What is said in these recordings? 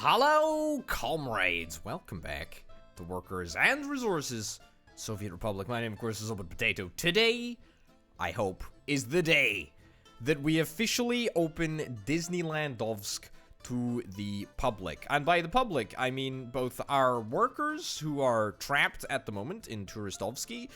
Hello, comrades. Welcome back to Workers and Resources, Soviet Republic. My name, of course, is Open Potato. Today, I hope, is the day that we officially open Disneylandovsk to the public. And by the public, I mean both our workers who are trapped at the moment in Turistovsky,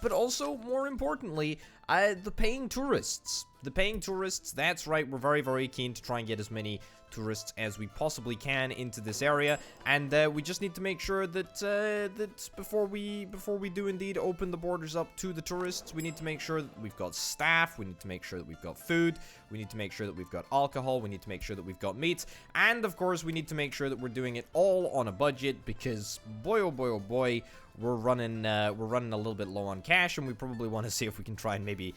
but also, more importantly, the paying tourists. The paying tourists, that's right, we're very, very keen to try and get as many tourists as we possibly can into this area, and we just need to make sure that that before we do indeed open the borders up to the tourists, we need to make sure that we've got staff, we need to make sure that we've got food, we need to make sure that we've got alcohol, we need to make sure that we've got meat, and of course we need to make sure that we're doing it all on a budget, because boy oh boy oh boy, we're running a little bit low on cash, and we probably want to see if we can try and maybe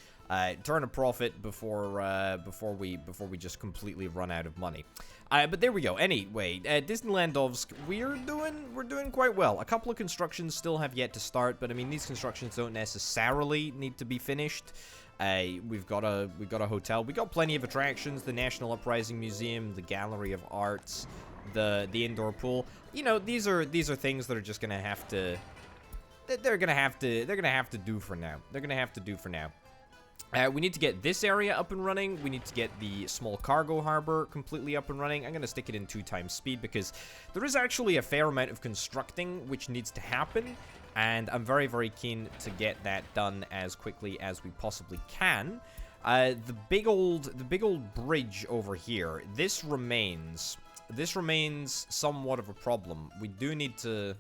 turn a profit before we just completely run out of money. But there we go. Anyway, Disneylandovsk, we're doing quite well. A couple of constructions still have yet to start, but I mean these constructions don't necessarily need to be finished. We've got a hotel. We got plenty of attractions: the National Uprising Museum, the Gallery of Arts, the indoor pool. You know, these are things that are just gonna have to. They're gonna have to do for now. They're gonna have to do for now. We need to get this area up and running. We need to get the small cargo harbor completely up and running. I'm going to stick it in 2x speed because there is actually a fair amount of constructing which needs to happen, and I'm very, very keen to get that done as quickly as we possibly can. The big old bridge over here, this remains somewhat of a problem. We do need to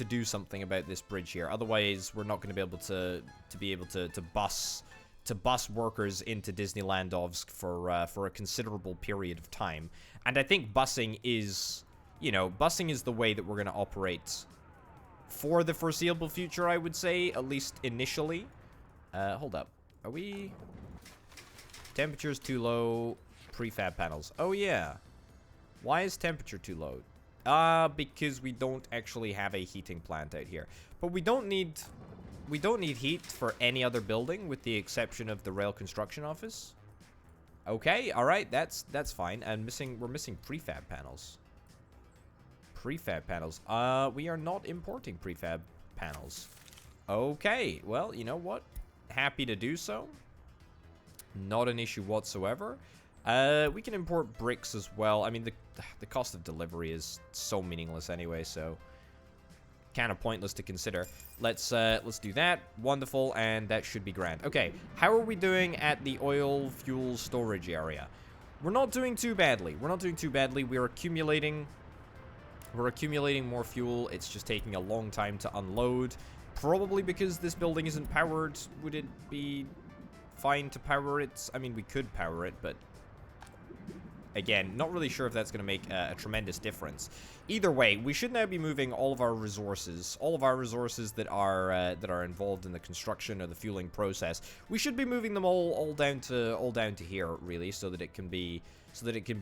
do something about this bridge here. Otherwise, we're not going to be able to bus workers into Disneylandovsk for a considerable period of time. And I think busing is the way that we're going to operate for the foreseeable future, I would say, at least initially. Hold up. Are we... Temperature's too low. Prefab panels. Oh, yeah. Why is temperature too low? Because we don't actually have a heating plant out here. But we don't need heat for any other building with the exception of the rail construction office. Okay, all right, that's fine. And we're missing prefab panels. Prefab panels. We are not importing prefab panels. Okay, well, you know what? Happy to do so. Not an issue whatsoever. We can import bricks as well. I mean, the cost of delivery is so meaningless anyway, so kind of pointless to consider. Let's do that. Wonderful, and that should be grand. Okay, how are we doing at the oil fuel storage area? We're not doing too badly. We're not doing too badly. We're accumulating more fuel. It's just taking a long time to unload. Probably because this building isn't powered. Would it be fine to power it? I mean, we could power it, but again, not really sure if that's going to make a tremendous difference. Either way, we should now be moving all of our resources that are involved in the construction or the fueling process. We should be moving them all down to here, really, so that it can be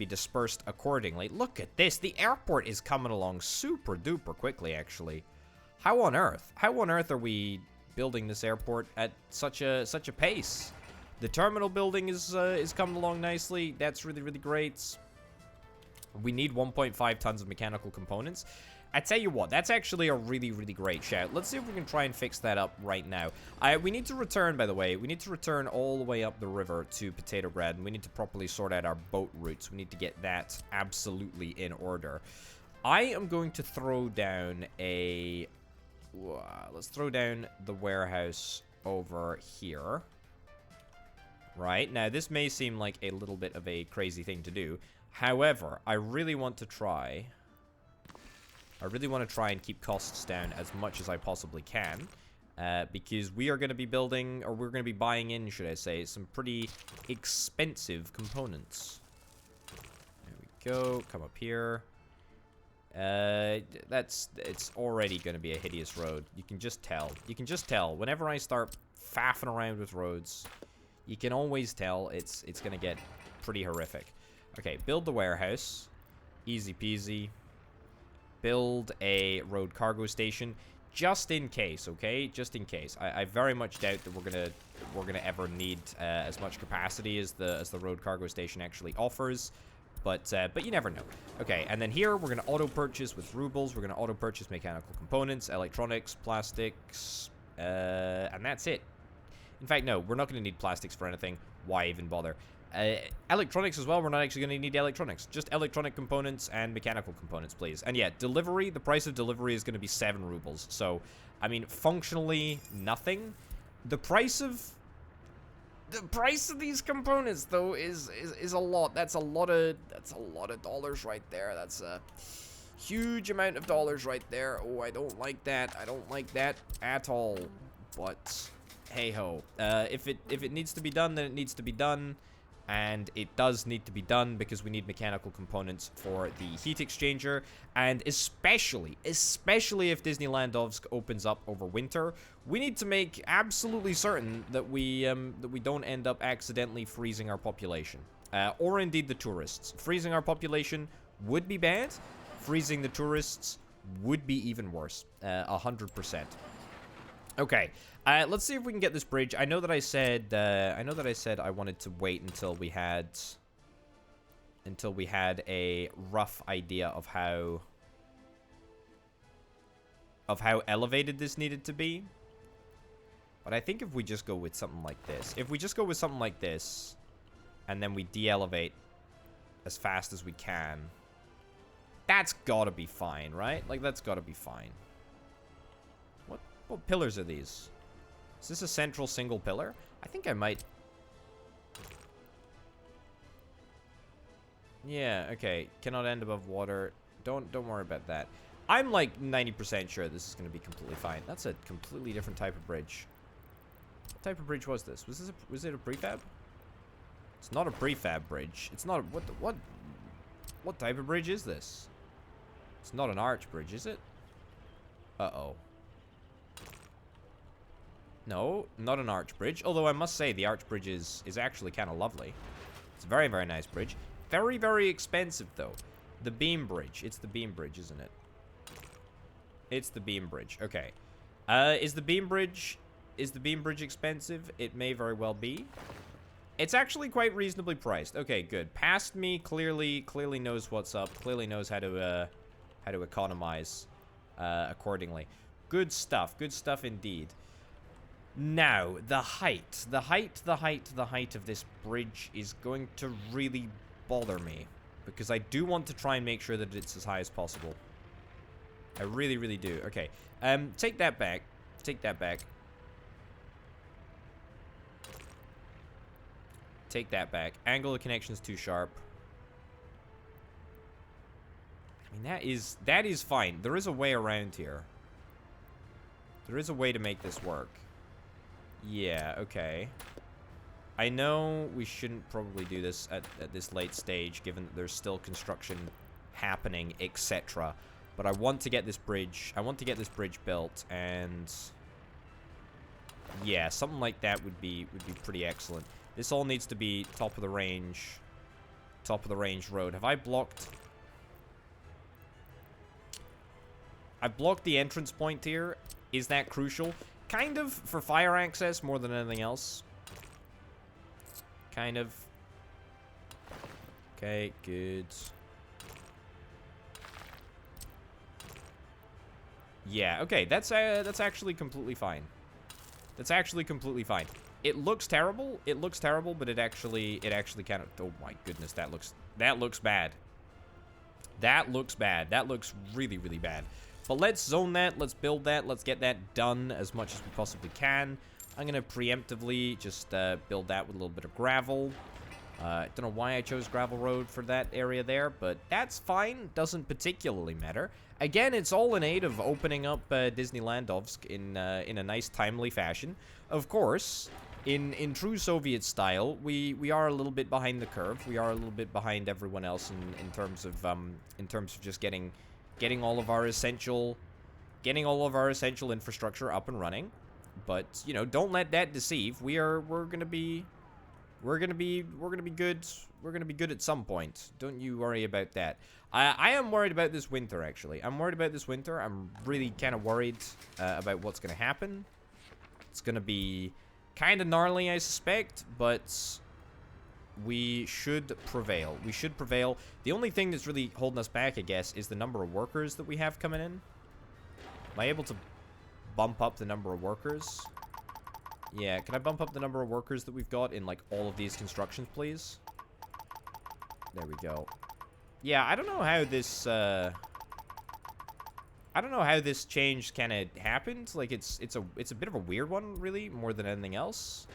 dispersed accordingly. Look at this. The airport is coming along super duper quickly, actually. How on earth are we building this airport at such a pace? The terminal building is coming along nicely. That's really, really great. We need 1.5 tons of mechanical components. I tell you what, that's actually a really, really great shout. Let's see if we can try and fix that up right now. We need to return, by the way. We need to return all the way up the river to Potatograd, and we need to properly sort out our boat routes. We need to get that absolutely in order. I am going to throw down a... let's throw down the warehouse over here. Right, now this may seem like a little bit of a crazy thing to do. However, I really want to try and keep costs down as much as I possibly can. Because we are going to be building, or we're going to be buying in, should I say, some pretty expensive components. There we go, come up here. It's already going to be a hideous road. You can just tell. Whenever I start faffing around with roads, you can always tell it's going to get pretty horrific. Okay, build the warehouse. Easy peasy. Build a road cargo station. Just in case, okay? Just in case. I very much doubt that we're gonna ever need as much capacity as the road cargo station actually offers. But you never know. Okay, and then here we're going to auto-purchase with rubles. We're going to auto-purchase mechanical components, electronics, plastics, and that's it. In fact, no, we're not going to need plastics for anything. Why even bother? Electronics as well, we're not actually going to need electronics. Just electronic components and mechanical components, please. And yeah, delivery, the price of delivery is going to be 7 rubles. So, I mean, functionally nothing. The price of these components, though, is a lot. That's a lot of dollars right there. That's a huge amount of dollars right there. Oh, I don't like that. I don't like that at all. But hey ho. If it needs to be done, then it needs to be done. And it does need to be done because we need mechanical components for the heat exchanger. And especially if Disneylandovsk opens up over winter, we need to make absolutely certain that we don't end up accidentally freezing our population. Or indeed the tourists. Freezing our population would be bad. Freezing the tourists would be even worse. 100%. Okay, let's see if we can get this bridge. I know that I said I wanted to wait until we had a rough idea of how elevated this needed to be. But I think if we just go with something like this, and then we de-elevate as fast as we can, that's gotta be fine, right? Like, that's gotta be fine. What pillars are these? Is this a central single pillar? I think I might... Yeah, okay. Cannot end above water. Don't worry about that. I'm like 90% sure this is going to be completely fine. That's a completely different type of bridge. What type of bridge was this? Was it a prefab? It's not a prefab bridge. It's not a... What type of bridge is this? It's not an arch bridge, is it? Uh-oh. No, not an arch bridge. Although I must say the arch bridge is actually kind of lovely. It's a very, very nice bridge. Very, very expensive, though. The beam bridge. It's the beam bridge, isn't it? It's the beam bridge. Okay. Is the beam bridge expensive? It may very well be. It's actually quite reasonably priced. Okay, good. Past me clearly knows what's up. Clearly knows how to economize accordingly. Good stuff. Good stuff indeed. Now, the height of this bridge is going to really bother me. Because I do want to try and make sure that it's as high as possible. I really, really do. Okay. Take that back. Take that back. Take that back. Angle of connection is too sharp. I mean, that is fine. There is a way around here. There is a way to make this work. Yeah, okay. I know we shouldn't probably do this at this late stage, given that there's still construction happening, etc. But I want to get this bridge. I want to get this bridge built, and yeah, something like that would be pretty excellent. This all needs to be top of the range road. Have I blocked? I blocked the entrance point here. Is that crucial? Kind of, for fire access more than anything else. Kind of. Okay, good. Yeah, okay, that's actually completely fine. That's actually completely fine. It looks terrible, but it actually kind of... Oh my goodness, that looks bad. That looks bad. That looks really, really bad. But let's zone that, let's build that, let's get that done as much as we possibly can. I'm going to preemptively just build that with a little bit of gravel. I don't know why I chose gravel road for that area there, but that's fine. Doesn't particularly matter. Again, it's all in aid of opening up Disneylandovsk in a nice, timely fashion. Of course, in true Soviet style, we are a little bit behind the curve. We are a little bit behind everyone else in terms of just getting all of our essential infrastructure up and running. But you know, don't let that deceive. We're gonna be good. We're gonna be good at some point. Don't you worry about that. I am worried about this winter, actually. I'm worried about this winter. I'm really kind of worried about what's gonna happen. It's gonna be kind of gnarly, I suspect, but We should prevail. We should prevail. The only thing that's really holding us back, I guess, is the number of workers that we have coming in. Am I able to bump up the number of workers? Yeah, can I bump up the number of workers that we've got in, like, all of these constructions, please? There we go. Yeah, I don't know how this, I don't know how this change kind of happened. Like, it's a bit of a weird one, really, more than anything else.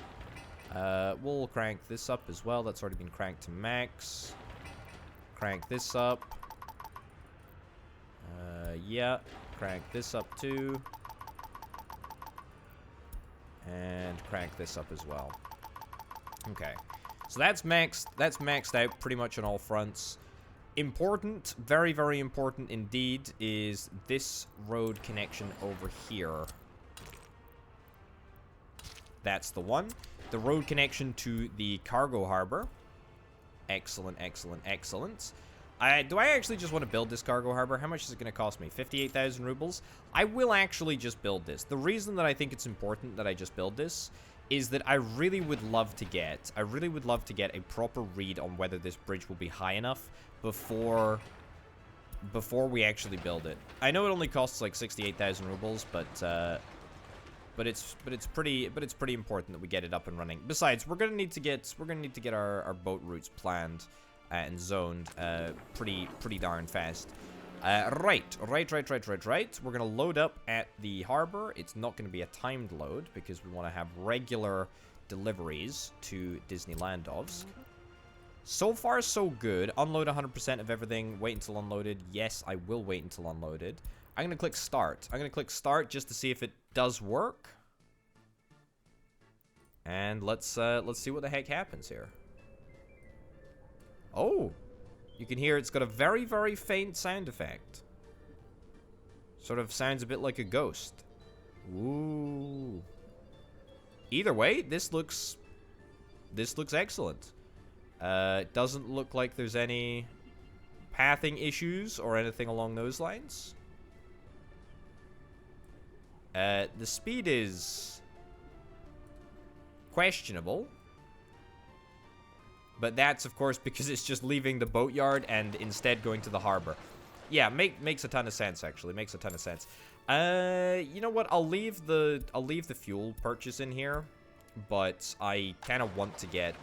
We'll crank this up as well. That's already been cranked to max. Crank this up. Yeah. Crank this up too. And crank this up as well. Okay. So that's maxed out pretty much on all fronts. Important, very, very important indeed, is this road connection over here. That's the one. The road connection to the cargo harbor. Excellent, excellent, excellent. Do I actually just want to build this cargo harbor? How much is it going to cost me? 58,000 rubles? I will actually just build this. The reason that I think it's important that I just build this is that I really would love to get a proper read on whether this bridge will be high enough before we actually build it. I know it only costs like 68,000 rubles, but it's pretty important that we get it up and running. Besides, we're gonna need to get our boat routes planned and zoned pretty darn fast. Right. We're gonna load up at the harbor. It's not gonna be a timed load because we want to have regular deliveries to Disneyland Dovs. So far, so good. Unload 100% of everything. Wait until unloaded. Yes, I will wait until unloaded. I'm gonna click start. I'm gonna click start just to see if it does work. And let's see what the heck happens here. Oh, you can hear it's got a very, very faint sound effect. Sort of sounds a bit like a ghost. Ooh. Either way, this looks excellent. It doesn't look like there's any pathing issues or anything along those lines. The speed is questionable. But that's, of course, because it's just leaving the boatyard and instead going to the harbor. Yeah, makes a ton of sense, actually. Makes a ton of sense. You know what? I'll leave the fuel purchase in here, but I kind of want to get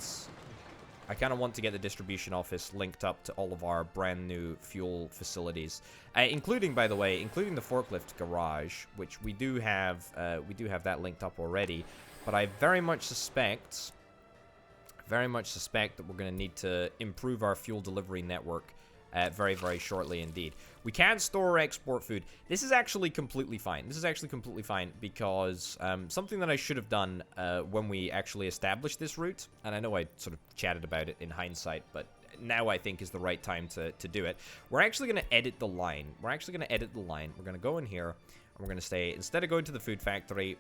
the distribution office linked up to all of our brand new fuel facilities, including, by the way, the forklift garage, which we do have that linked up already. But I very much suspect that we're going to need to improve our fuel delivery network very, very shortly indeed. We can store or export food. This is actually completely fine. Because something that I should have done when we actually established this route, and I know I sort of chatted about it in hindsight, but now I think is the right time to do it. We're actually going to edit the line. We're going to go in here, and we're going to say, instead of going to the food factory,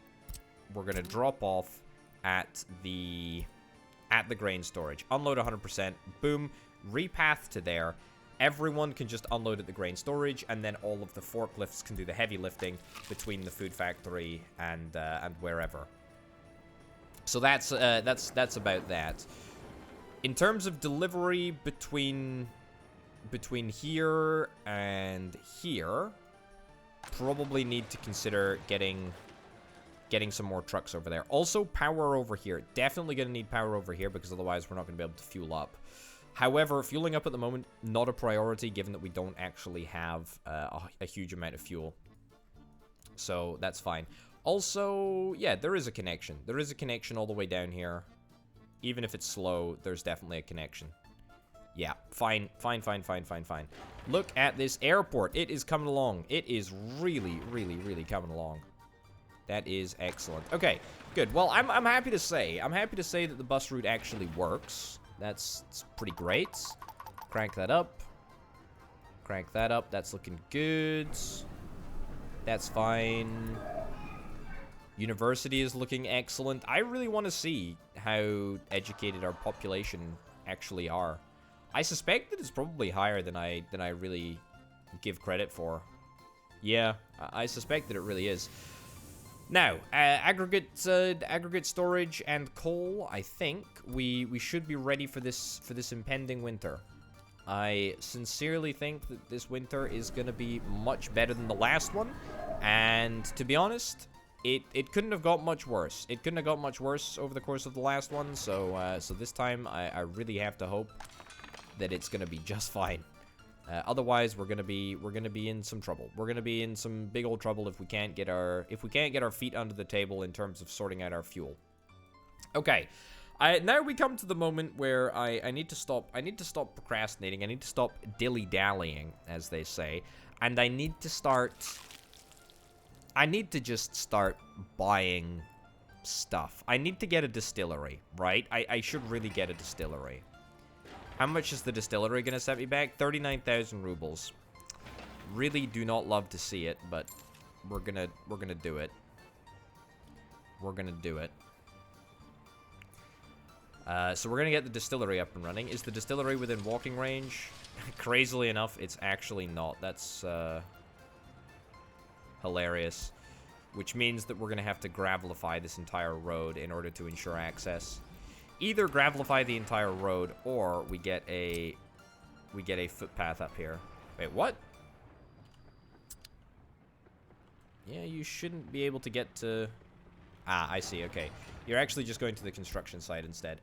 we're going to drop off at the grain storage. Unload 100%. Boom. Repath to there. Everyone can just unload at the grain storage, and then all of the forklifts can do the heavy lifting between the food factory and wherever. So that's about that. In terms of delivery between here and here, probably need to consider getting some more trucks over there. Also, power over here. Definitely going to need power over here because otherwise we're not going to be able to fuel up. However, fueling up at the moment, not a priority given that we don't actually have a huge amount of fuel. So that's fine. Also, yeah, there is a connection. There is a connection all the way down here. Even if it's slow, there's definitely a connection. Yeah, fine. Look at this airport. It is coming along. It is really, really, really coming along. That is excellent. Okay, good. Well, I'm happy to say that the bus route actually works. That's pretty great. Crank that up. That's looking good. That's fine. University is looking excellent. I really want to see how educated our population actually are. I suspect that it's probably higher than I really give credit for. Yeah, I suspect that it really is. Now, aggregate storage and coal. I think we should be ready for this impending winter. I sincerely think that this winter is gonna be much better than the last one, and to be honest, it couldn't have got much worse. It couldn't have got much worse over the course of the last one. So so this time I really have to hope that it's gonna be just fine. Otherwise, we're gonna be in some trouble. We're gonna be in some big old trouble if we can't get our feet under the table in terms of sorting out our fuel. Okay, now we come to the moment where I need to stop. I need to stop procrastinating. I need to stop dilly-dallying, as they say, and I need to start. I need to just start buying stuff. I need to get a distillery, right? I should really get a distillery. How much is the distillery gonna set me back? 39,000 rubles. Really do not love to see it, but we're gonna do it. We're gonna do it. So we're gonna get the distillery up and running. Is the distillery within walking range? Crazily enough, it's actually not. That's hilarious. Which means that we're gonna have to gravelify this entire road in order to ensure access. Either gravelify the entire road, or we get a footpath up here. Wait, what? Yeah, you shouldn't be able to get to... Ah, I see, okay. You're actually just going to the construction site instead.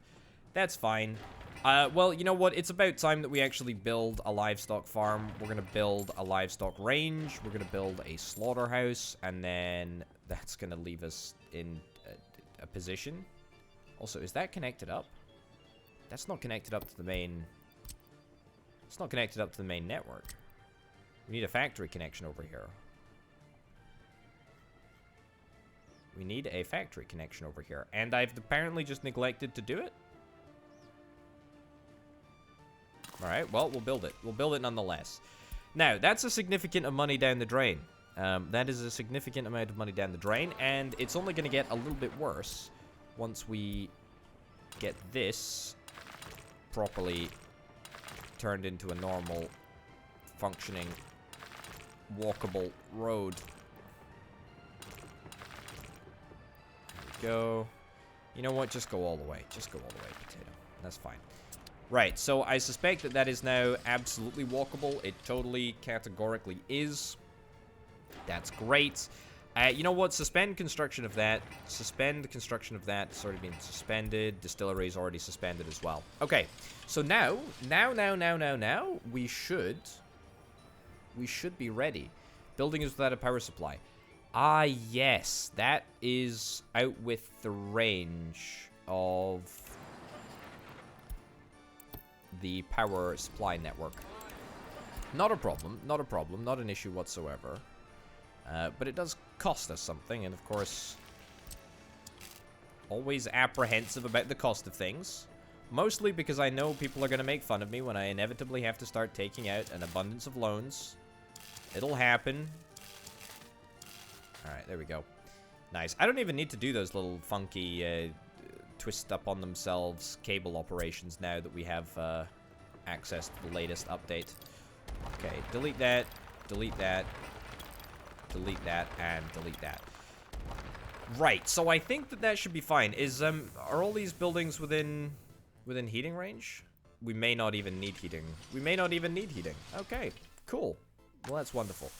That's fine. Well, you know what? It's about time that we actually build a livestock farm. We're gonna build a livestock range. We're gonna build a slaughterhouse, and then that's gonna leave us in a position. Also, is that connected up? That's not connected up to the main... It's not connected up to the main network. We need a factory connection over here. We need a factory connection over here. And I've apparently just neglected to do it. Alright, well, we'll build it. We'll build it nonetheless. Now, that's a significant amount of money down the drain. That is a significant amount of money down the drain. And it's only going to get a little bit worse once we get this properly turned into a normal, functioning, walkable road. There we go. You know what? Just go all the way. Just go all the way, potato. That's fine. Right, so I suspect that that is now absolutely walkable. It totally, categorically is. That's great. You know what? Suspend construction of that. Suspend construction of that. It's already been suspended. Distillery is already suspended as well. Okay, so now, we should be ready. Building is without a power supply. Ah, yes, that is out with the range of the power supply network. Not a problem, not a problem, not an issue whatsoever. But it does cost us something, and of course, always apprehensive about the cost of things. Mostly because I know people are going to make fun of me when I inevitably have to start taking out an abundance of loans. It'll happen. Alright, there we go. Nice. I don't even need to do those little funky twist up on themselves cable operations now that we have access to the latest update. Okay, delete that, delete that, delete that, and delete that. Right, so I think that that should be fine. Are all these buildings within heating range? We may not even need heating. We may not even need heating. Okay, cool. Well, that's wonderful.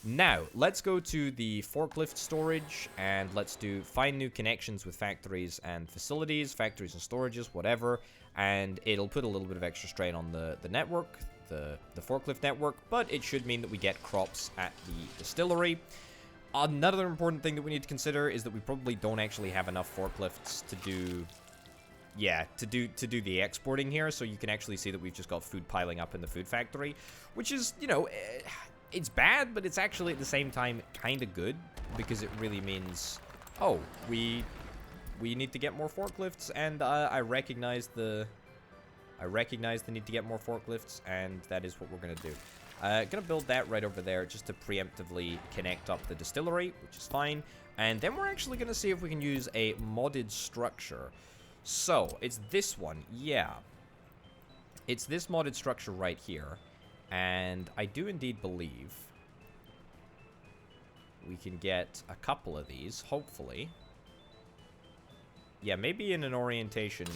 Now, let's go to the forklift storage, and let's find new connections with factories and facilities, factories and storages, whatever, and it'll put a little bit of extra strain on the network, the forklift network, but it should mean that we get crops at the distillery. Another important thing that we need to consider is that we probably don't actually have enough forklifts to do... Yeah, to do the exporting here, so you can actually see that we've just got food piling up in the food factory, which is, you know... It's bad, but it's actually at the same time kind of good, because it really means, oh, we need to get more forklifts, and I recognize the need to get more forklifts, and that is what we're gonna do. Gonna build that right over there just to preemptively connect up the distillery, which is fine, and then we're actually gonna see if we can use a modded structure. So it's this one, yeah. It's this modded structure right here. And I do indeed believe... we can get a couple of these, hopefully. Yeah, maybe in an orientation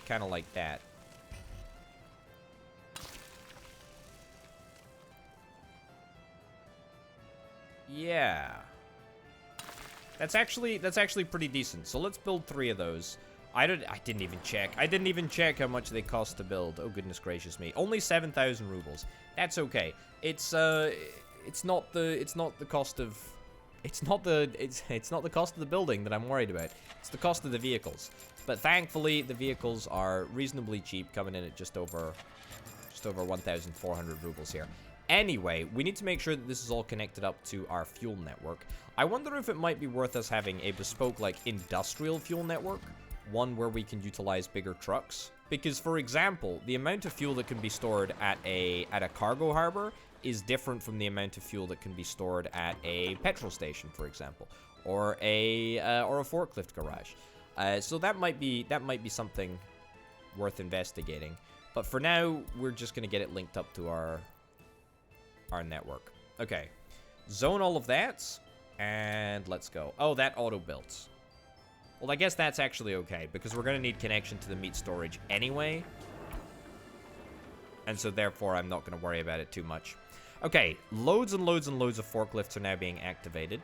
kind of like that. Yeah. That's actually pretty decent. So let's build 3 of those. I didn't even check. I didn't even check how much they cost to build. Oh goodness gracious me. Only 7,000 rubles. That's okay. It's not the cost of the building that I'm worried about. It's the cost of the vehicles. But thankfully the vehicles are reasonably cheap, coming in at just over 1,400 rubles here. Anyway, we need to make sure that this is all connected up to our fuel network. I wonder if it might be worth us having a bespoke, like, industrial fuel network. One where we can utilize bigger trucks. Because, for example, the amount of fuel that can be stored at a cargo harbor is different from the amount of fuel that can be stored at a petrol station, for example. Or a forklift garage. So that might be something worth investigating. But for now, we're just going to get it linked up to our network. Okay. Zone all of that. And let's go. Oh, that auto-built. Well, I guess that's actually okay, because we're going to need connection to the meat storage anyway. And so, therefore, I'm not going to worry about it too much. Okay, loads and loads and loads of forklifts are now being activated.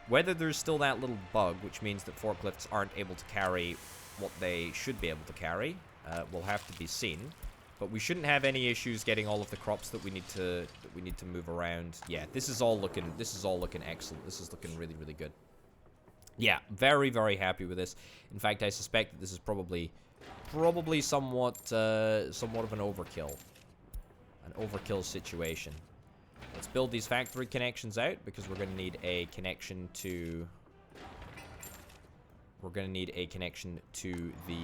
Whether there's still that little bug, which means that forklifts aren't able to carry what they should be able to carry, will have to be seen. But we shouldn't have any issues getting all of the crops that we need to move around. Yeah, this is all looking excellent. This is looking really, really good. Yeah, very, very happy with this. In fact, I suspect that this is probably somewhat of an overkill. An overkill situation. Let's build these factory connections out, because we're going to need a connection to... We're going to need a connection to the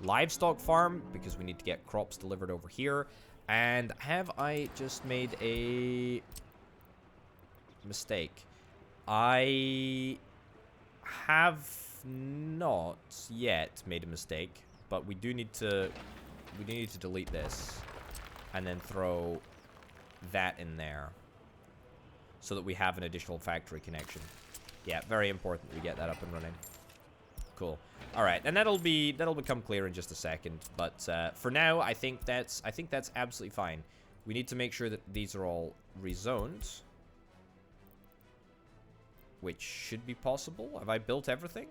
livestock farm, because we need to get crops delivered over here. And have I just made a mistake? I have not yet made a mistake, but we do need to delete this and then throw that in there so that we have an additional factory connection. Yeah, very important that we get that up and running. Cool. All right, and that'll become clear in just a second. But for now, I think that's absolutely fine. We need to make sure that these are all rezoned, which should be possible. Have I built everything?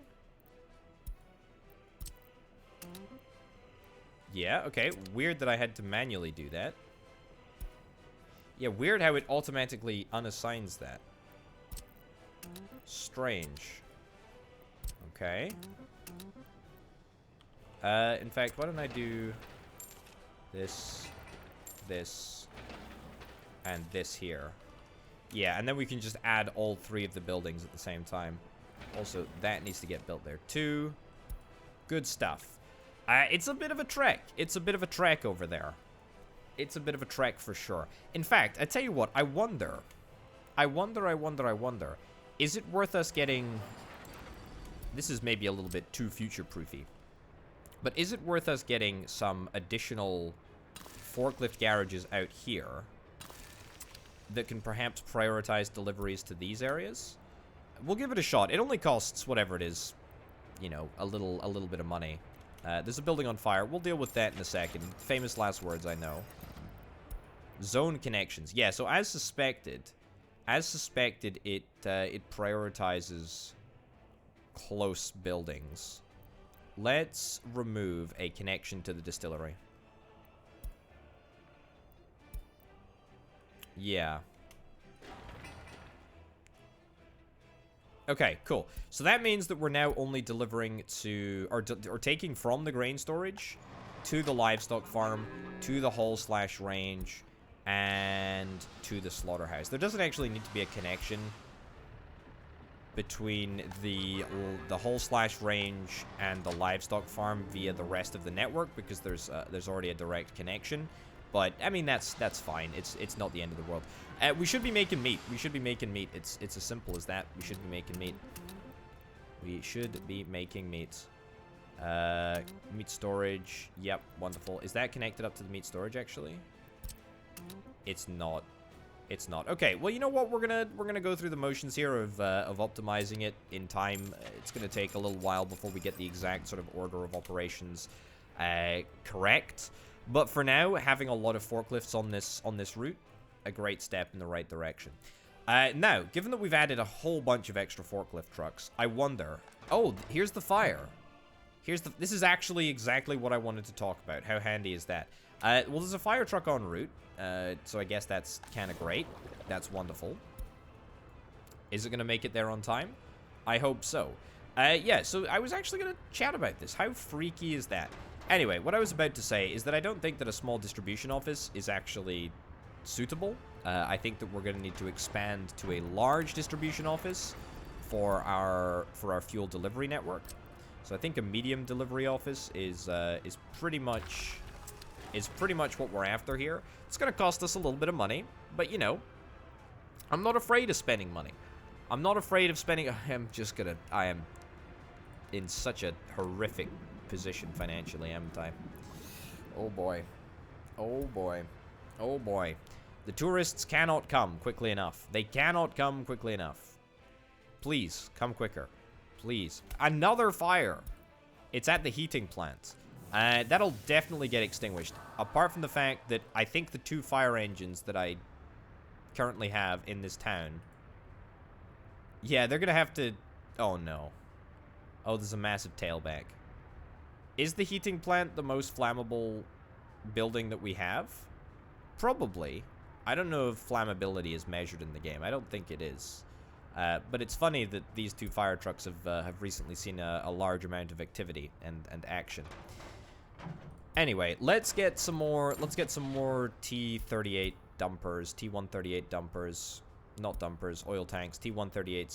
Yeah. Okay. Weird that I had to manually do that. Yeah. Weird how it automatically unassigns that. Strange. Okay. In fact, why don't I do this, and this here. Yeah, and then we can just add all 3 of the buildings at the same time. Also, that needs to get built there too. Good stuff. It's a bit of a trek. It's a bit of a trek over there. It's a bit of a trek for sure. In fact, I tell you what, I wonder. Is it worth us getting... This is maybe a little bit too future-proofy. But is it worth us getting some additional forklift garages out here that can perhaps prioritize deliveries to these areas? We'll give it a shot. It only costs whatever it is, you know, a little bit of money. There's a building on fire. We'll deal with that in a second. Famous last words, I know. Zone connections. Yeah, so as suspected, it prioritizes close buildings. Let's remove a connection to the distillery. Yeah. Okay, cool. So that means that we're now only delivering to, or taking from the grain storage to the livestock farm, to the haul/range, and to the slaughterhouse. There doesn't actually need to be a connection between the haul/range and the livestock farm via the rest of the network, because there's already a direct connection. But I mean, that's fine. It's not the end of the world. We should be making meat. It's as simple as that. We should be making meat. Meat storage. Yep, wonderful. Is that connected up to the meat storage actually? It's not. It's not. Okay, well, you know what? We're gonna go through the motions here of optimizing it in time. It's gonna take a little while before we get the exact sort of order of operations correct. But for now, having a lot of forklifts on this route, a great step in the right direction. Now, given that we've added a whole bunch of extra forklift trucks, I wonder... Oh, here's the fire. This is actually exactly what I wanted to talk about. How handy is that? Well, there's a fire truck en route, so I guess that's kind of great. That's wonderful. Is it going to make it there on time? I hope so. Yeah, so I was actually going to chat about this. How freaky is that? Anyway, what I was about to say is that I don't think that a small distribution office is actually suitable. I think that we're going to need to expand to a large distribution office for our fuel delivery network. So I think a medium delivery office is pretty much what we're after here. It's going to cost us a little bit of money, but you know, I'm not afraid of spending money. I'm not afraid of spending. I am in such a horrific position financially, haven't I? Oh boy. Oh boy. Oh boy. The tourists cannot come quickly enough. They cannot come quickly enough. Please, come quicker. Please. Another fire. It's at the heating plant. That'll definitely get extinguished. Apart from the fact that I think the 2 fire engines that I currently have in this town... Yeah, they're gonna have to... Oh, no. Oh, there's a massive tailback. Is the heating plant the most flammable building that we have? Probably. I don't know if flammability is measured in the game. I don't think it is. But it's funny that these 2 fire trucks have recently seen a large amount of activity and action. Anyway, let's get some more T38 dumpers, T138 dumpers, not dumpers, oil tanks, T138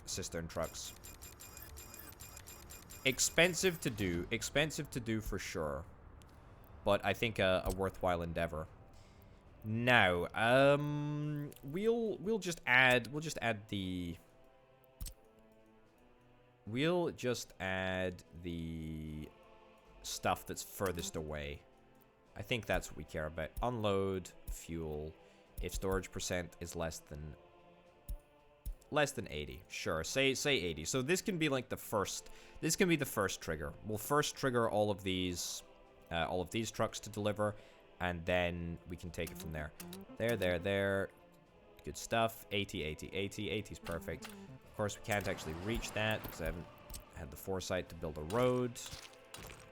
cistern trucks. Expensive to do for sure, but I think a worthwhile endeavor. Now, we'll just add the stuff that's furthest away. I think that's what we care about. Unload fuel if storage percent is less than 80. Sure, say 80. So this can be like the first trigger. We'll first trigger all of these trucks to deliver, and then we can take it from there. There. Good stuff. 80 is perfect. Of course, we can't actually reach that because I haven't had the foresight to build a road.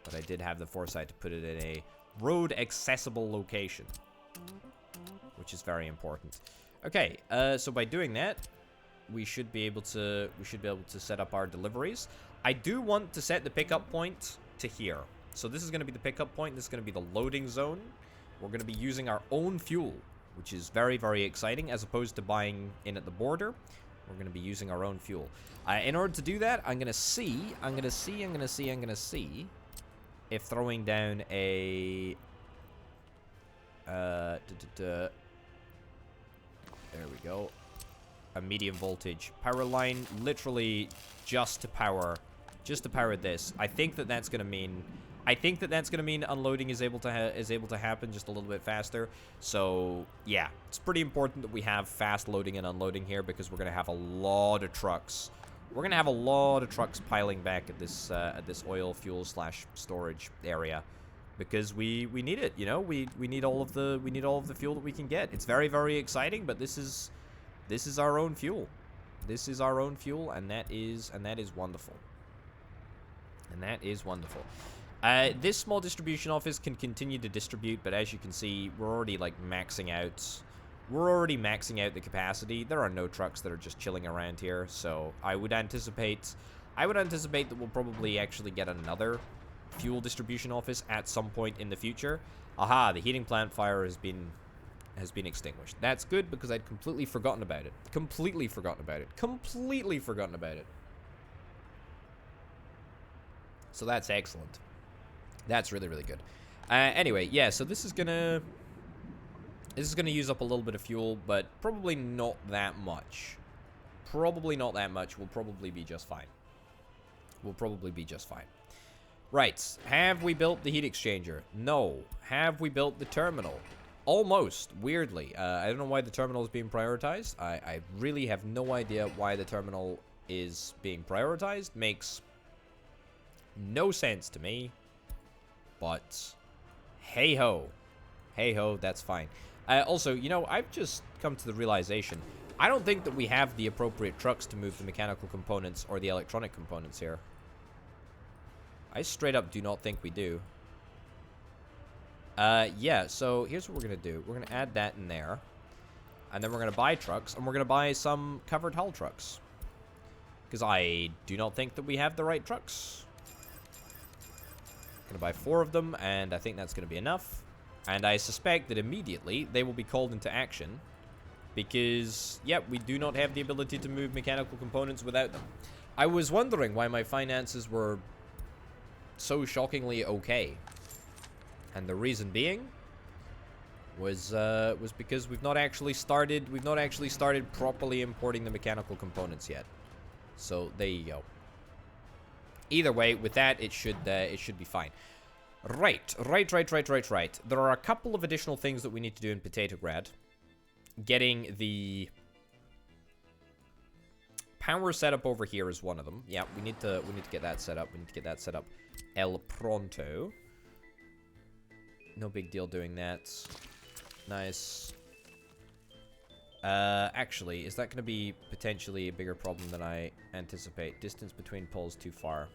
But I did have the foresight to put it in a road-accessible location, which is very important. Okay, so by doing that, we should be able to set up our deliveries. I do want to set the pickup point to here. So this is going to be the pickup point. This is going to be the loading zone. We're going to be using our own fuel, which is very, very exciting, as opposed to buying in at the border. We're going to be using our own fuel. In order to do that, I'm going to see if throwing down a... there we go. A medium voltage power line, literally just to power this. I think that's going to mean unloading is able to happen just a little bit faster. So yeah, it's pretty important that we have fast loading and unloading here, because we're going to have a lot of trucks. We're going to have a lot of trucks piling back at this oil fuel / storage area, because we need it. You know, we need all of the fuel that we can get. It's very, very exciting, but this is our own fuel. This is our own fuel, and that is wonderful. And that is wonderful. This small distribution office can continue to distribute, but as you can see, we're already like maxing out. We're already maxing out the capacity. There are no trucks that are just chilling around here, so I would anticipate that we'll probably actually get another fuel distribution office at some point in the future. Aha, the heating plant fire has been extinguished. That's good, because I'd completely forgotten about it. Completely forgotten about it. So that's excellent. That's really, really good. Anyway, yeah, so this is gonna use up a little bit of fuel, but probably not that much. We'll probably be just fine. Right. Have we built the heat exchanger? No. Have we built the terminal? Almost, weirdly. I don't know why the terminal is being prioritized. I really have no idea why the terminal is being prioritized. Makes no sense to me. But, hey-ho. Hey-ho, that's fine. Also, you know, I've just come to the realization, I don't think that we have the appropriate trucks to move the mechanical components or the electronic components here. I straight up do not think we do. Yeah, so here's what we're going to do. We're going to add that in there. And then we're going to buy trucks, and we're going to buy some covered hull trucks. Because I do not think that we have the right trucks. Going to buy 4 of them, and I think that's going to be enough. And I suspect that immediately they will be called into action. Because, yeah, we do not have the ability to move mechanical components without them. I was wondering why my finances were so shockingly okay. And the reason being was because we've not actually started properly importing the mechanical components yet. So there you go. Either way, with that it should be fine. Right. There are a couple of additional things that we need to do in Potatograd. Getting the power setup over here is one of them. Yeah, we need to get that set up. We need to get that set up el pronto. No big deal doing that. Nice. Actually, is that going to be potentially a bigger problem than I anticipate? Distance between poles too far.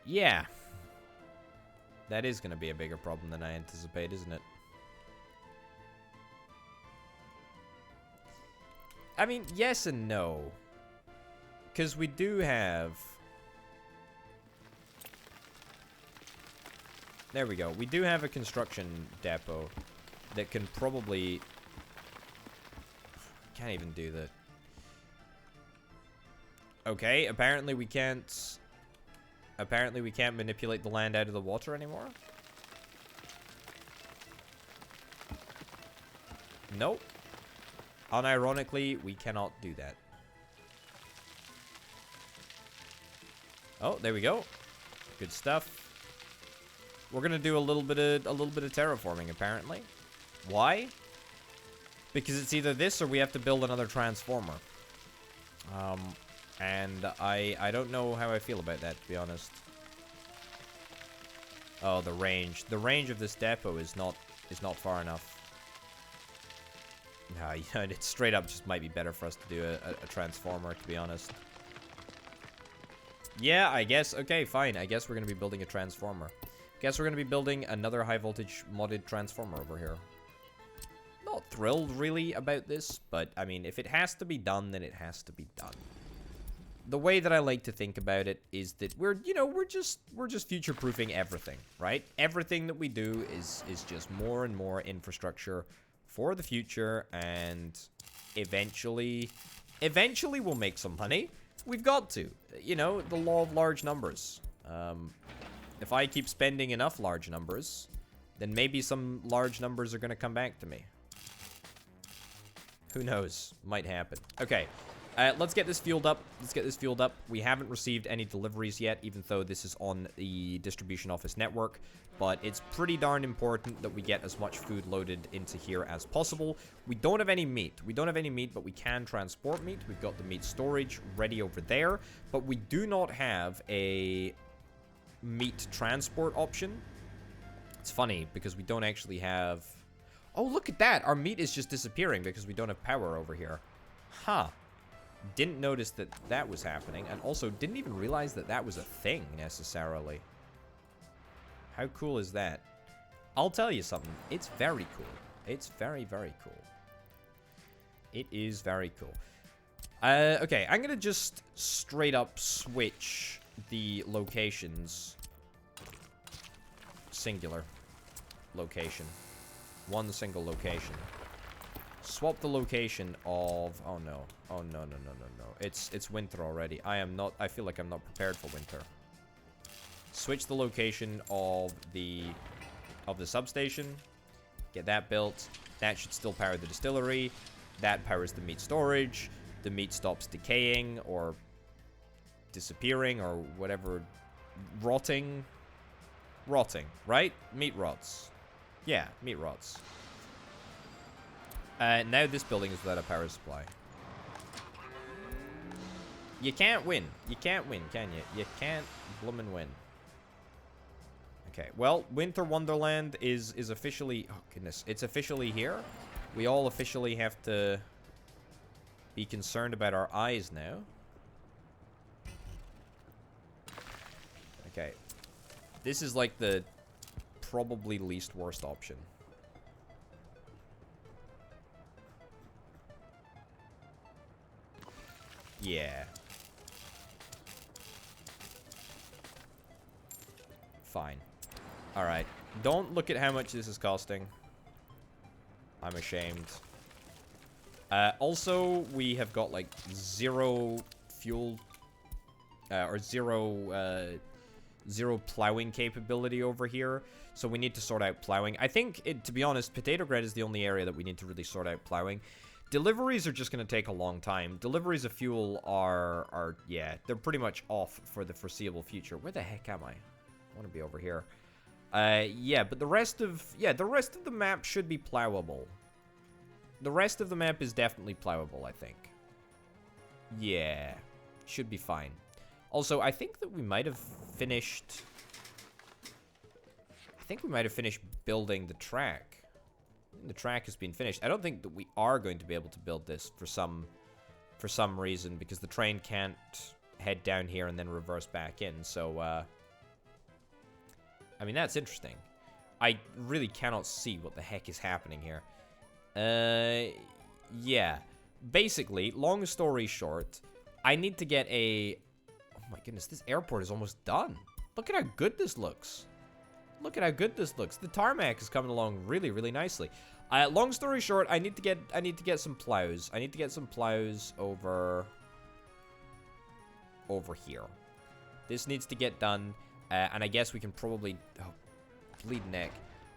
Yeah. That is going to be a bigger problem than I anticipate, isn't it? I mean, yes and no. Because we do have... There we go. We do have a construction depot that can probably... Can't even do that. Okay, apparently we can't... Apparently we can't manipulate the land out of the water anymore. Nope. Unironically, we cannot do that. Oh, there we go. Good stuff. We're gonna do a little bit of terraforming, apparently. Why? Because it's either this or we have to build another transformer. And I don't know how I feel about that, to be honest. Oh, the range. The range of this depot is not far enough. No, you know, it straight up just might be better for us to do a transformer, to be honest. Yeah, I guess. Okay, fine. I guess we're gonna be building a transformer. Guess we're going to be building another high voltage modded transformer over here. Not thrilled really about this, but I mean, if it has to be done, then it has to be done. The way that I like to think about it is that we're just future-proofing everything, right? Everything that we do is just more and more infrastructure for the future, and eventually we'll make some money. We've got to. You know, the law of large numbers. If I keep spending enough large numbers, then maybe some large numbers are going to come back to me. Who knows? Might happen. Okay. Let's get this fueled up. We haven't received any deliveries yet, even though this is on the distribution office network. But it's pretty darn important that we get as much food loaded into here as possible. We don't have any meat. But we can transport meat. We've got the meat storage ready over there. But we do not have a meat transport option. It's funny because we don't actually have... Oh, look at that. Our meat is just disappearing because we don't have power over here. Huh. Didn't notice that that was happening, and also didn't even realize that that was a thing necessarily. How cool is that? I'll tell you something. It's very cool. It's very, very cool. It is very cool. Okay, I'm gonna just straight up switch the locations. Singular location. One single location. Swap the location of... Oh no. Oh no, no, no, no, no. It's winter already. I feel like I'm not prepared for winter. Switch the location of the substation. Get that built. That should still power the distillery. That powers the meat storage. The meat stops decaying or disappearing or whatever. Rotting. Rotting, right? Meat rots. Yeah, meat rots. Now this building is without a power supply. You can't win. You can't win, can you? You can't bloomin' win. Okay, well, Winter Wonderland is officially... Oh, goodness. It's officially here. We all officially have to be concerned about our eyes now. Okay. This is like the probably least worst option. Yeah. Fine. Alright. Don't look at how much this is costing. I'm ashamed. Also, we have got, like, zero fuel... or zero plowing capability over here. So we need to sort out plowing. I think, to be honest, Potato Grid is the only area that we need to really sort out plowing. Deliveries are just going to take a long time. Deliveries of fuel are, yeah, they're pretty much off for the foreseeable future. Where the heck am I? I want to be over here. Yeah, but the rest of the map should be plowable. The rest of the map is definitely plowable, I think. Yeah, should be fine. Also, I think that we might have finished... I think we might have finished building the track. The track has been finished. I don't think that we are going to be able to build this for some reason, because the train can't head down here and then reverse back in. So, I mean, that's interesting. I really cannot see what the heck is happening here. Yeah. Basically, long story short, I need to get a... Oh my goodness, this airport is almost done. Look at how good this looks. Look at how good this looks. The tarmac is coming along really, really nicely. Long story short, I need to get some plows. I need to get some plows over here. This needs to get done, and I guess we can probably... Oh, bleed neck.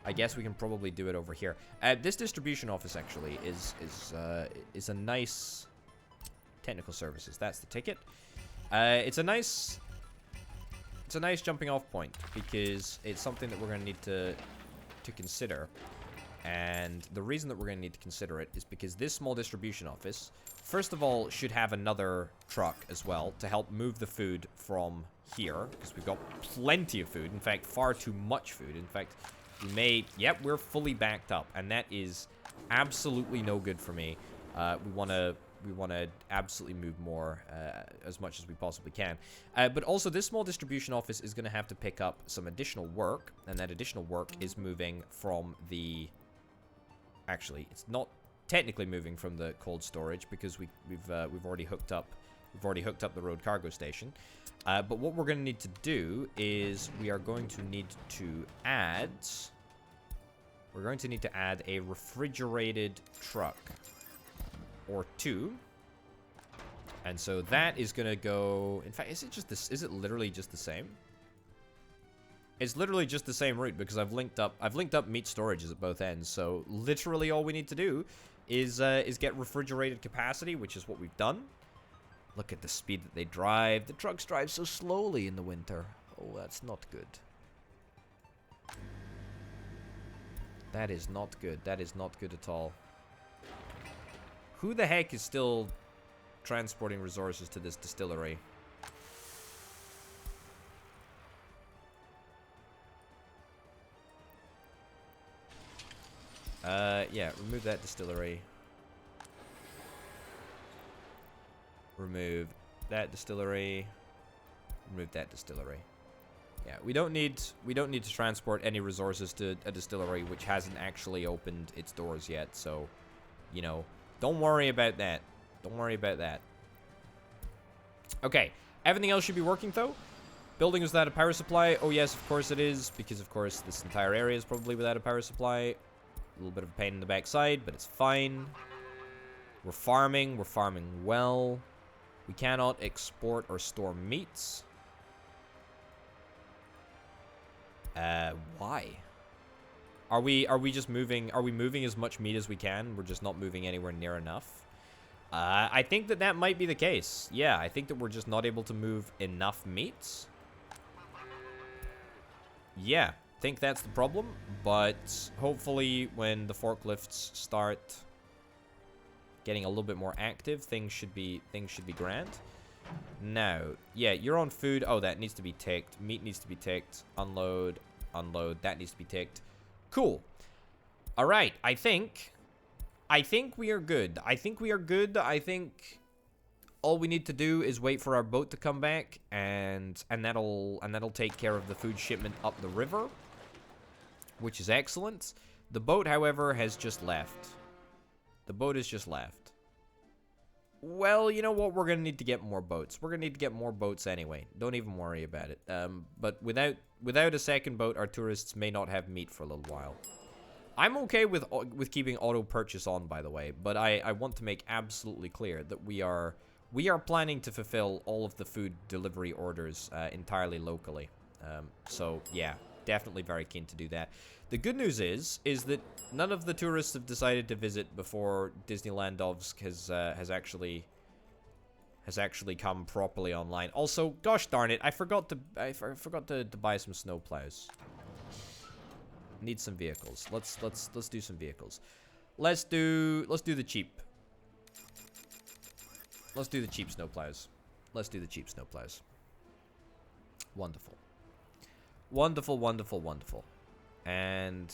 I guess we can probably do it over here. This distribution office actually is a nice... Technical services. That's the ticket. It's a nice jumping off point, because it's something that we're going to need to consider. And the reason that we're going to need to consider it is because this small distribution office, first of all, should have another truck as well to help move the food from here, because we've got plenty of food. In fact, far too much food. In fact, we may... Yep, we're fully backed up, and that is absolutely no good for me. We want to absolutely move more, as much as we possibly can. But also, this small distribution office is going to have to pick up some additional work, and that additional work is moving from the... Actually, it's not technically moving from the cold storage, because we've already hooked up the road cargo station. But what we're going to need to do is we are going to need to add... We're going to need to add a refrigerated truck. Or two. And so that is gonna go... In fact, is it just this? Is it literally just the same? It's literally just the same route, because I've linked up meat storages at both ends. So literally all we need to do is get refrigerated capacity, which is what we've done. Look at the speed that they drive. The trucks drive so slowly in the winter. Oh, that's not good. That is not good. That is not good at all. Who the heck is still transporting resources to this distillery? Yeah, remove that distillery. Remove that distillery. Remove that distillery. Yeah, we don't need to transport any resources to a distillery which hasn't actually opened its doors yet, so, you know, don't worry about that. Don't worry about that. Okay, everything else should be working, though. Building is without a power supply. Oh, yes, of course it is, because, of course, this entire area is probably without a power supply. A little bit of a pain in the backside, but it's fine. We're farming well. We cannot export or store meats. Why? Are we just moving? Are we moving as much meat as we can? We're just not moving anywhere near enough. I think that might be the case. Yeah, I think that we're just not able to move enough meats. yeah, think that's the problem. But hopefully when the forklifts start getting a little bit more active, things should be grand. Now, yeah, you're on food. Oh, that needs to be ticked. Meat needs to be ticked. Unload, unload. That needs to be ticked. Cool. All right, I think we are good. I think all we need to do is wait for our boat to come back, and that'll take care of the food shipment up the river, which is excellent. The boat, however, has just left. The boat has just left. Well, you know what? We're gonna need to get more boats. We're gonna need to get more boats anyway. Don't even worry about it. But without a second boat, our tourists may not have meat for a little while. I'm okay with keeping auto purchase on, by the way, but I want to make absolutely clear that we are planning to fulfill all of the food delivery orders entirely locally. So yeah, definitely very keen to do that. The good news is that none of the tourists have decided to visit before Disneyland Dovsk has actually come properly online. Also, gosh darn it, I forgot to buy some snow plows. Need some vehicles. Let's do some vehicles. Let's do the cheap. Let's do the cheap snowplows. Let's do the cheap snowplows. Wonderful. Wonderful, wonderful, wonderful. And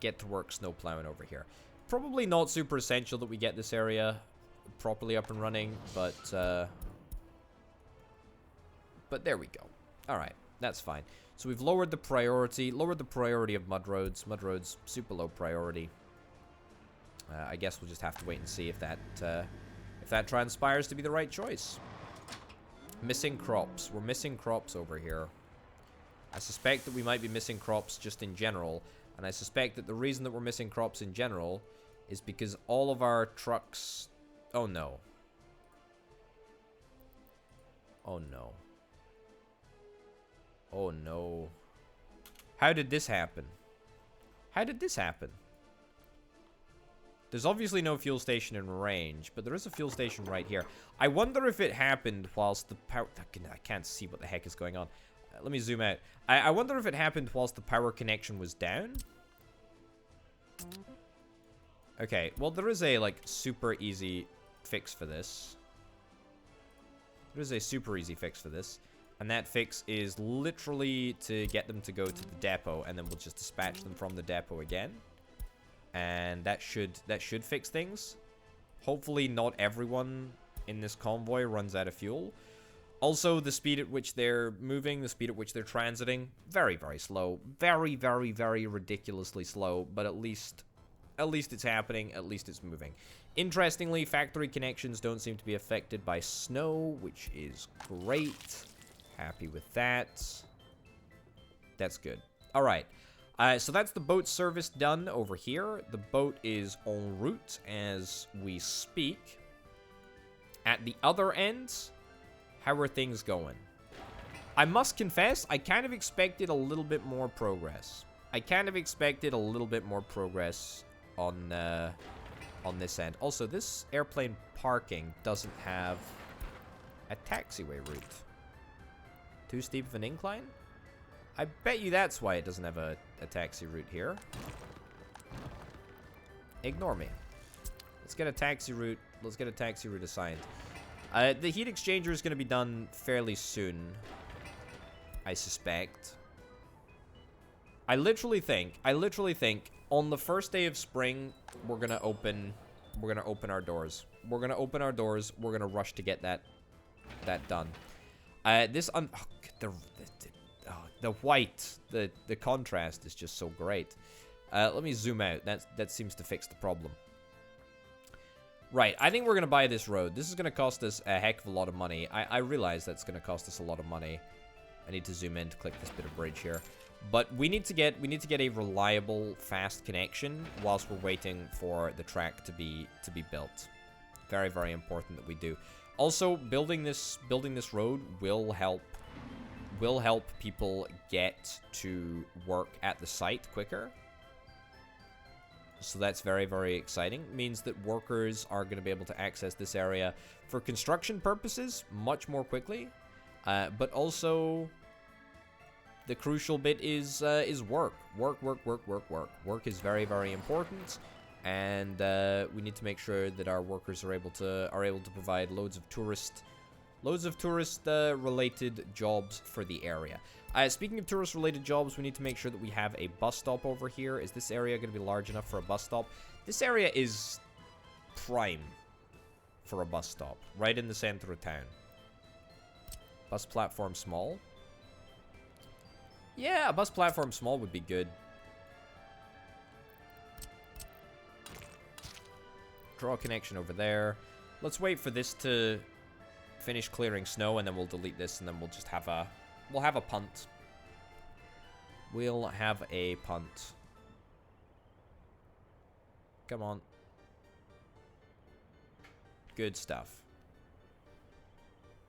get to work snowplowing over here. Probably not super essential that we get this area properly up and running, but there we go. All right, that's fine. So we've lowered the priority of mud roads. Mud roads, super low priority. I guess we'll just have to wait and see if that transpires to be the right choice. Missing crops. We're missing crops over here. I suspect that we might be missing crops just in general, and I suspect that the reason that we're missing crops in general is because all of our trucks... Oh no. Oh no. Oh no. How did this happen? How did this happen? There's obviously no fuel station in range, but there is a fuel station right here. I wonder if it happened whilst the power... I can't see what the heck is going on. Let me zoom out. I wonder if it happened whilst the power connection was down. Okay, well, there is a, like, super easy fix for this. There is a super easy fix for this. And that fix is literally to get them to go to the depot, and then we'll just dispatch them from the depot again. And that should fix things. Hopefully not everyone in this convoy runs out of fuel. Also, the speed at which they're moving, the speed at which they're transiting, very, very slow. Very, very, very ridiculously slow, but at least it's happening, at least it's moving. Interestingly, factory connections don't seem to be affected by snow, which is great. Happy with that. That's good. All right. So that's the boat service done over here. The boat is en route as we speak. At the other end, how are things going? I must confess, I kind of expected a little bit more progress. On this end. Also, this airplane parking doesn't have a taxiway route. Too steep of an incline? I bet you that's why it doesn't have a taxi route here. Ignore me. Let's get a taxi route. Let's get a taxi route assigned. The heat exchanger is going to be done fairly soon, I suspect. I literally think on the first day of spring we're gonna open our doors. We're gonna rush to get that done. The white, the contrast is just so great. Let me zoom out. That seems to fix the problem. Right, I think we're gonna buy this road. This is gonna cost us a heck of a lot of money. I realize that's gonna cost us a lot of money. I need to zoom in to click this bit of bridge here. But we need to get a reliable, fast connection whilst we're waiting for the track to be built. Very, very important that we do. Also, building this road will help people get to work at the site quicker. So that's very, very exciting. It means that workers are going to be able to access this area for construction purposes much more quickly. But also, the crucial bit is work. Work. Work is very, very important, and we need to make sure that our workers are able to provide loads of tourist related jobs for the area. Speaking of tourist related jobs, we need to make sure that we have a bus stop over here. Is this area going to be large enough for a bus stop? This area is prime for a bus stop, right in the center of town. Bus platform small? Yeah, a bus platform small would be good. Draw a connection over there. Let's wait for this to finish clearing snow, and then we'll delete this, and then we'll just have a... We'll have a punt. We'll have a punt. Come on. Good stuff.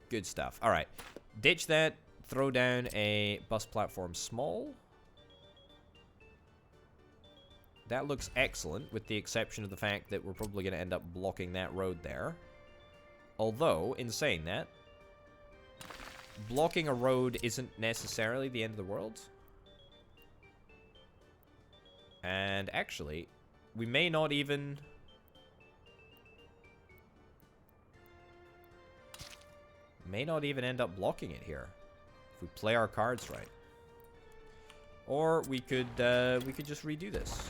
Good stuff. Alright. Ditch that. Throw down a bus platform small. That looks excellent, with the exception of the fact that we're probably going to end up blocking that road there. Although, in saying that, blocking a road isn't necessarily the end of the world. And actually, we may not even... end up blocking it here. If we play our cards right. Or we could just redo this.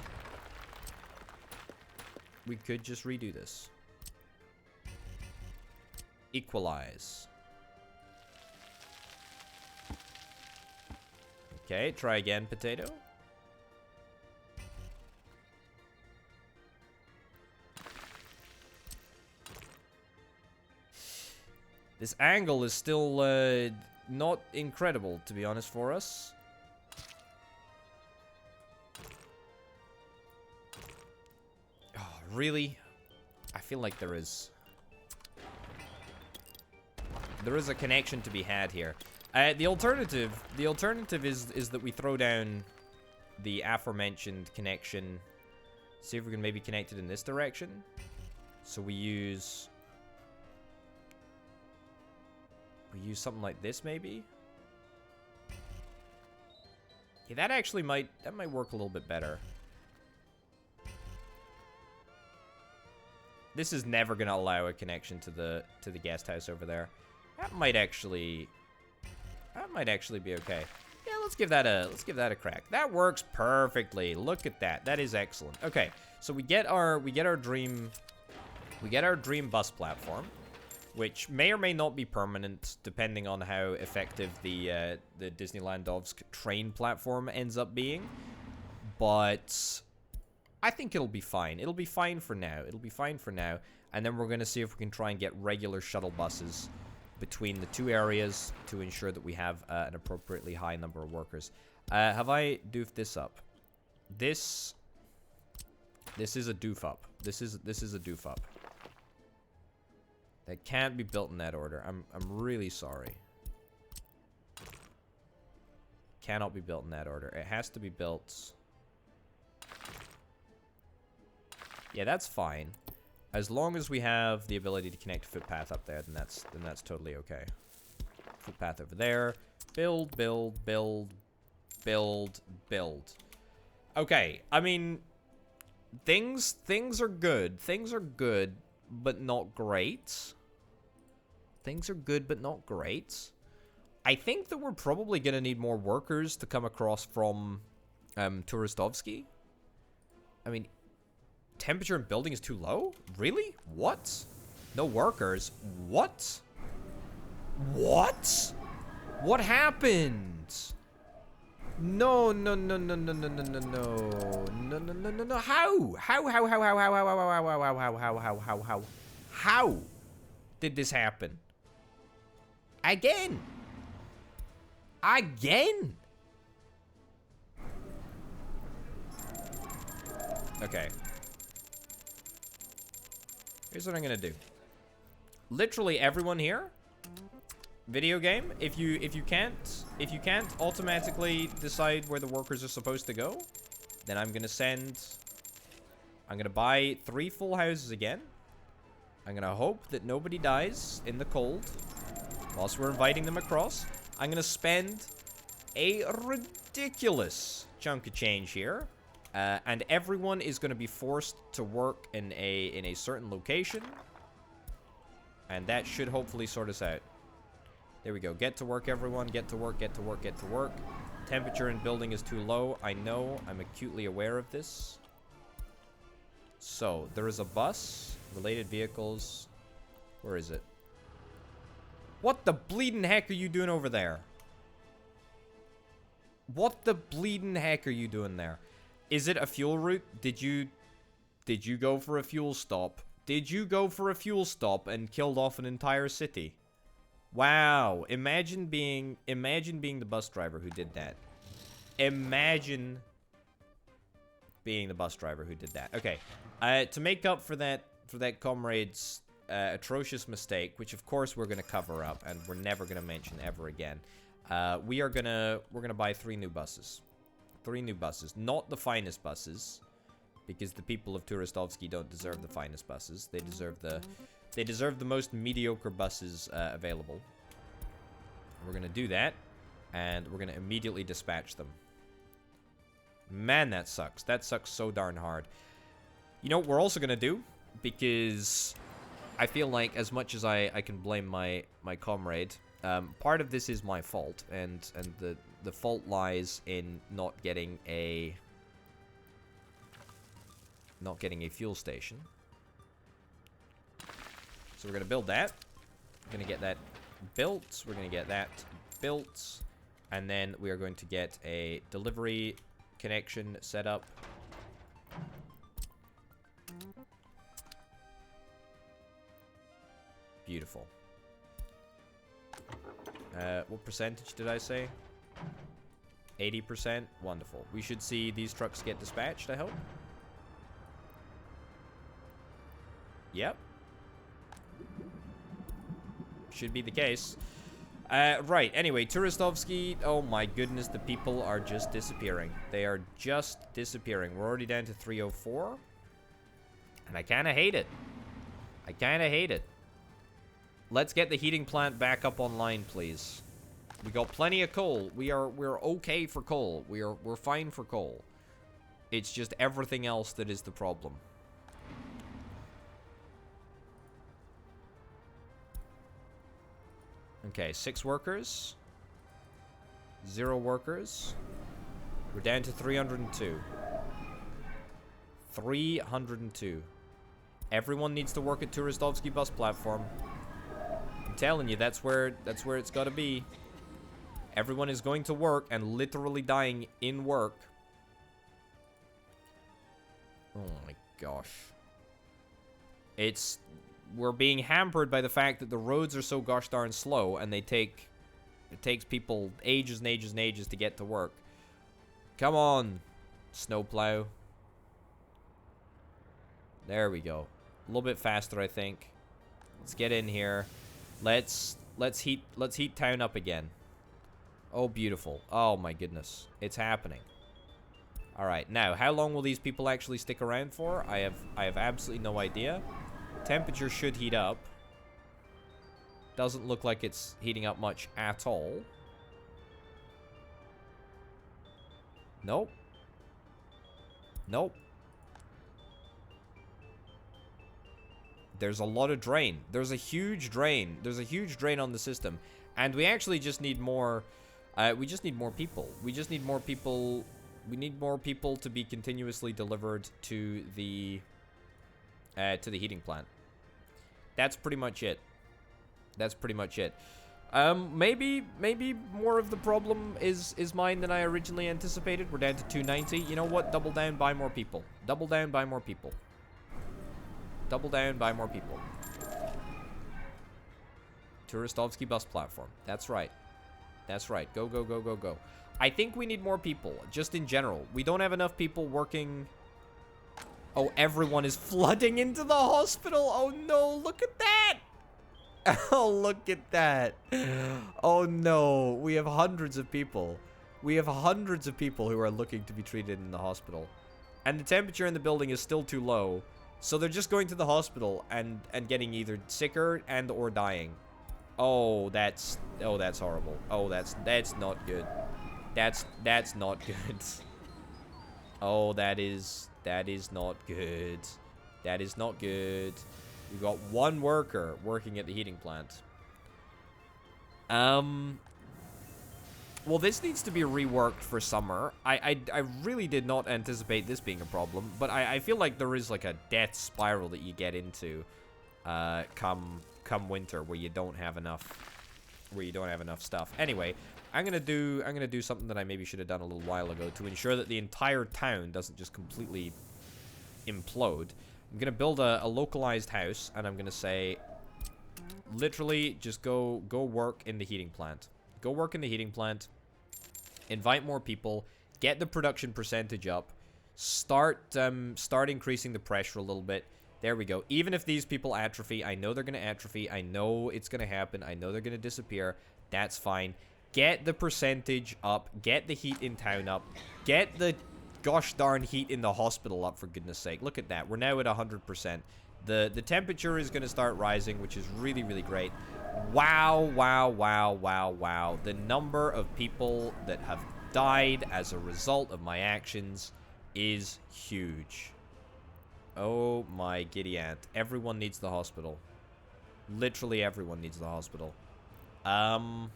We could just redo this. Equalize. Okay, try again, potato. This angle is still not incredible, to be honest, for us. Oh, really? I feel like there is a connection to be had here. The alternative is that we throw down the aforementioned connection. See if we can maybe connect it in this direction. So we use something like this, maybe. Yeah, that actually might work a little bit better. This is never gonna allow a connection to the guest house over there. That might actually be okay. Yeah, let's give that a crack. That works perfectly. Look at that. That is excellent. Okay, so we get our dream bus platform, which may or may not be permanent, depending on how effective the Disneyland Doves train platform ends up being. But I think it'll be fine. It'll be fine for now. And then we're going to see if we can try and get regular shuttle buses between the two areas to ensure that we have an appropriately high number of workers. Have I doofed this up? This is a doof up. This is a doof up. That can't be built in that order. I'm really sorry. Cannot be built in that order. It has to be built. Yeah, that's fine. As long as we have the ability to connect a footpath up there, then that's totally okay. Footpath over there. Build, build, build, build, build. Okay, I mean, things are good. Things are good, but not great. Things are good, but not great. I think that we're probably gonna need more workers to come across from Turistovsky. I mean, temperature in building is too low? Really? What? No workers? What? What? What happened? No. How did this happen? Again? Okay. Here's what I'm gonna do. Literally everyone here, video game, if you can't automatically decide where the workers are supposed to go, then I'm gonna buy 3 full houses again. I'm gonna hope that nobody dies in the cold whilst we're inviting them across. I'm gonna spend a ridiculous chunk of change here. And everyone is going to be forced to work in a certain location. And that should hopefully sort us out. There we go. Get to work, everyone. Get to work, get to work, get to work. Temperature in building is too low. I know. I'm acutely aware of this. So, there is a bus. Related vehicles. Where is it? What the bleeding heck are you doing over there? What the bleeding heck are you doing there? Is it a fuel route? Did you go for a fuel stop? Did you go for a fuel stop and killed off an entire city? Wow. Imagine being the bus driver who did that. Imagine being the bus driver who did that. Okay. To make up for that comrade's atrocious mistake, which of course we're gonna cover up and we're never gonna mention ever again. We're gonna buy 3 new buses. 3 new buses. Not the finest buses, because the people of Turistovsky don't deserve the finest buses. They deserve the most mediocre buses available. We're gonna do that, and we're gonna immediately dispatch them. Man, that sucks. That sucks so darn hard. You know what we're also gonna do? Because I feel like as much as I can blame my comrade, part of this is my fault, and the fault lies in not getting a fuel station. So we're gonna build that. We're gonna get that built. We're gonna get that built, and then we are going to get a delivery connection set up. Beautiful. What percentage did I say? 80%? Wonderful. We should see these trucks get dispatched, I hope. Yep. Should be the case. Right, anyway, Turistovsky, oh my goodness, the people are just disappearing. They are just disappearing. We're already down to 304. And I kind of hate it. I kind of hate it. Let's get the heating plant back up online, please. We got plenty of coal. We're okay for coal. We're fine for coal. It's just everything else that is the problem. Okay, 6 workers. 0 workers. We're down to 302. 302. Everyone needs to work at Turistovsky bus platform. I'm telling you, that's where it's got to be. Everyone is going to work and literally dying in work. Oh my gosh. We're being hampered by the fact that the roads are so gosh darn slow, and it takes people ages and ages and ages to get to work. Come on, snowplow. There we go. A little bit faster, I think. Let's get in here. Let's heat town up again. Oh, beautiful. Oh my goodness. It's happening. Alright, now, how long will these people actually stick around for? I have absolutely no idea. Temperature should heat up. Doesn't look like it's heating up much at all. Nope. Nope. There's a lot of drain. There's a huge drain. There's a huge drain on the system. And we actually just need more... we just need more people. We just need more people... We need more people to be continuously delivered to the heating plant. That's pretty much it. That's pretty much it. Maybe more of the problem is mine than I originally anticipated. We're down to 290. You know what? Double down, buy more people. Double down, buy more people. Double down, buy more people. Turistovsky bus platform. That's right. That's right. Go, go, go, go, go. I think we need more people, just in general. We don't have enough people working... Oh, everyone is flooding into the hospital. Oh, no. Look at that. Oh, look at that. Oh, no. We have hundreds of people. We have hundreds of people who are looking to be treated in the hospital. And the temperature in the building is still too low. So they're just going to the hospital and getting either sicker and or dying. Oh, that's horrible. Oh, that's not good. That's not good. Oh, that is not good. That is not good. We've got one worker working at the heating plant. Well, this needs to be reworked for summer. I really did not anticipate this being a problem, but I feel like there is like a death spiral that you get into come winter where you don't have enough stuff. Anyway, I'm gonna do something that I maybe should have done a little while ago to ensure that the entire town doesn't just completely implode. I'm gonna build a localized house, and I'm gonna say, literally, just go work in the heating plant. Go work in the heating plant. Invite more people. Get the production percentage up. Start increasing the pressure a little bit. There we go. Even if these people atrophy, I know they're gonna atrophy. I know it's gonna happen. I know they're gonna disappear. That's fine. Get the percentage up. Get the heat in town up. Get the gosh darn heat in the hospital up, for goodness sake. Look at that. We're now at 100%. The temperature is going to start rising, which is really, really great. Wow, wow, wow, wow, wow. The number of people that have died as a result of my actions is huge. Oh my giddy aunt. Everyone needs the hospital. Literally everyone needs the hospital. Oh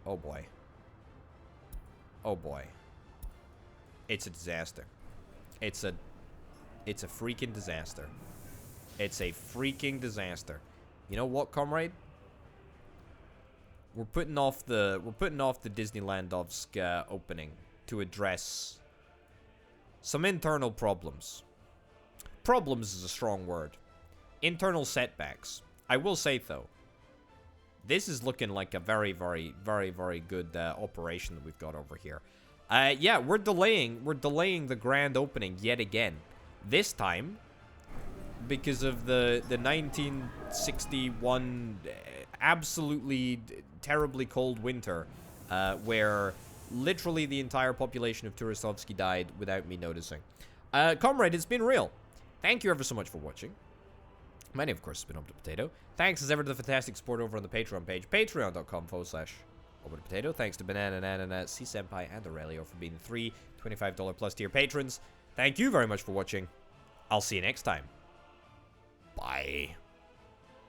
boy. Oh boy. It's a disaster. It's a freaking disaster. It's a freaking disaster. You know what, comrade? We're putting off the Disneylandovsk opening to address some internal problems. Problems is a strong word. Internal setbacks. I will say though, this is looking like a very, very, very, very good operation that we've got over here. Yeah, we're delaying the grand opening yet again. This time, because of the 1961 absolutely terribly cold winter, where literally the entire population of Turisovsky died without me noticing. Comrade, it's been real. Thank you ever so much for watching. My name, of course, has been ObitoPotato. Thanks as ever to the fantastic support over on the Patreon page, patreon.com/ObitoPotato. Thanks to Banana, Nana, C-Senpai, and Aurelio for being the 3 $25 plus tier patrons. Thank you very much for watching. I'll see you next time. Bye.